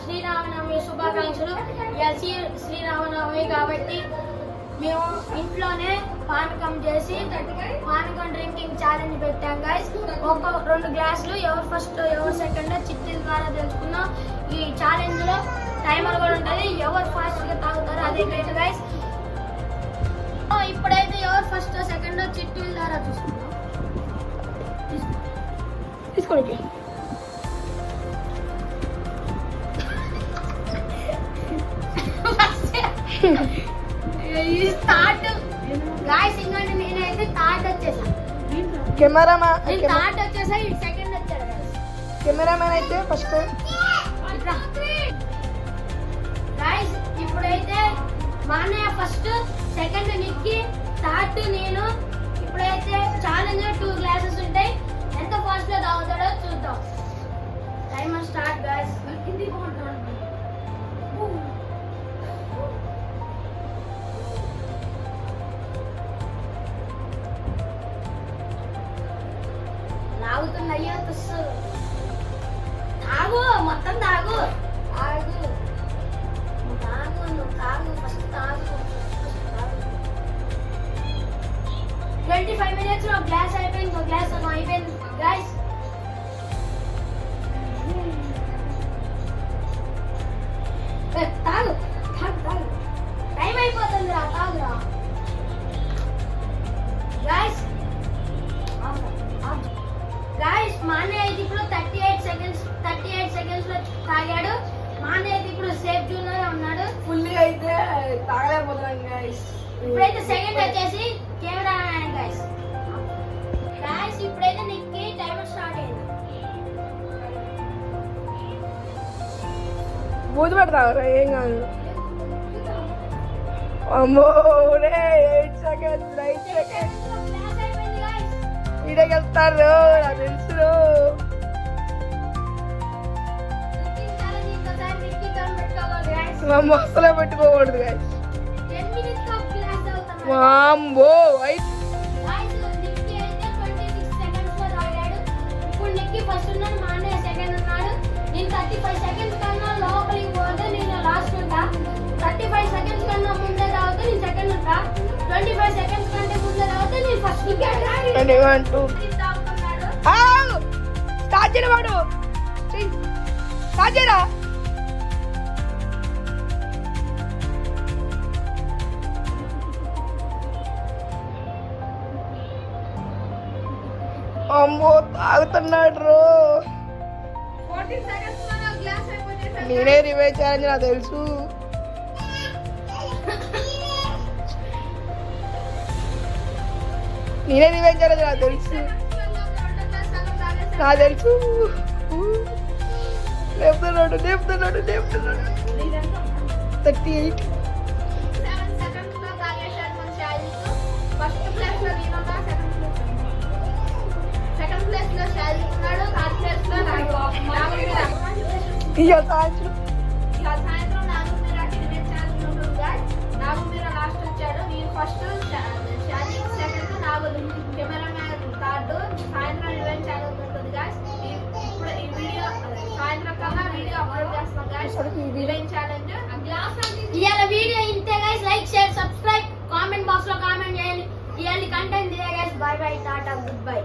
శ్రీరామనవమి శుభాకాంక్షలు. శ్రీరామనవమి కాబట్టి మేము ఇంట్లోనే పానకం చేసి పానకం డ్రింకింగ్ ఛాలెంజ్ పెట్టాం గైస్. ఒక 2 గ్లాసులు ఎవరు ఫస్ట్ ఎవరు సెకండ్ చిట్టీల ద్వారా తెలుసుకున్నాం. ఈ ఛాలెంజ్ లో టైమర్ కూడా ఉంటుంది. ఎవరు ఫాస్ట్ గా తాగుతారో అదే రేట్ గైస్. ఇప్పుడైతే ఎవరు ఫస్ట్ సెకండ్ చిట్టీల ద్వారా చూసుకున్నాం. తీసుకోండి. Start guys. ఇంకోటి నేనైతే థర్డ్ వచ్చేసా. థర్డ్ వచ్చేసా. ఈ సెకండ్ వచ్చాడు గాయ్స్. కెమెరామెన్ అయితే ఫస్ట్. గాయ్స్ ఇప్పుడైతే మా అన్నయ్య ఫస్ట్, సెకండ్ నిక్కి, థర్డ్ నేను. ఇప్పుడైతే ఛాలెంజ్ 2 గ్లాసెస్ ఉంటాయి. ఎంత ఫాస్ట్ గా తాగుతాడో చూద్దాం. Timer start guys. తాగుతున్నాయ్యో తుస్సు. తాగు, మొత్తం తాగు. తాగు, నువ్వు తాగు ఫస్ట్. తాగు 25 minutes లో గ్లాస్ అయిపోయింది. ఇంకో గ్లాస్ అయిపోయింది గైస్. తాగు తాగు తాగు. టైం అయిపోతుంది రా. తాగురా గైస్. గైస్ మా అన్నయ్య అయితే ఇప్పుడు 38 సెకండ్స్ లో తాగాడు. మా అన్నయ్య అయితే ఇప్పుడు సేఫ్ జోన్ లో ఉన్నాడు. ఫుల్ అయితే తాగలేకపోతున్నాం గైస్. ఇప్పుడైతే సెకండ్ వచ్చేసి కెమెరా మ్యాన్ గైస్. గైస్ ఇప్పుడైతే నీకు టైమర్ స్టార్ట్ అయింది. బూజు పెడతావరా? ఏం కాదు. అమ్మో 8 సెకండ్స్ 9 సెకండ్స్ ఇడగలుగుతారు. నాకు తెలుసు. మా అసలే పెట్టుకోకూడదు గైస్. వామ్మో ఇప్పుడు నిక్కి ఫస్ట్ ఉన్నాడు. మా అన్నయ్య సెకండ్ ఉన్నాడు. నేను 35 సెకండ్స్ కన్నా లోపలికి పోతే నేను లాస్ట్ ఉంటా. 35 సెకండ్స్ కన్నా ముందే తాగితే నేను సెకండ్ ఉంటా. 25 సెకండ్స్ కంటే ముందే తాగితే నేను ఫస్ట్. స్టార్ట్ చేయవాడు. స్టార్ట్ చేయరా. అమ్మో తాగుతున్నాడు. నేనే రివైవ్ ఛాలెంజ్ నాకు తెలుసు. నేనే రివైవ్ ఛాలెంజ్ నాకు తెలుసు. నాకు తెలుసు. లేపుతున్నాడు 38. ఇక సాయంత్రం నాగుమీర లాస్ట్ వచ్చాడు. నేను ఫస్ట్, సెకండ్ నాగులు, కెమెరా మ్యాన్ థర్డ్. సాయంత్రం ఈవెంట్ ఛాలెంజ్ ఉంటుంది గాయ్స్. ఇప్పుడు ఈ వీడియో సాయంత్రం కల్లా వీడియో అప్లోడ్ చేస్తాం గాయ్స్. ఈవెంట్ ఛాలెంజ్ ఇవాళ వీడియో ఇంతే guys. Like share subscribe. Comment box లో కామెంట్ చేయండి. ఇవాళ కంటెంట్ ఇదే guys. By by, Tata, good bye.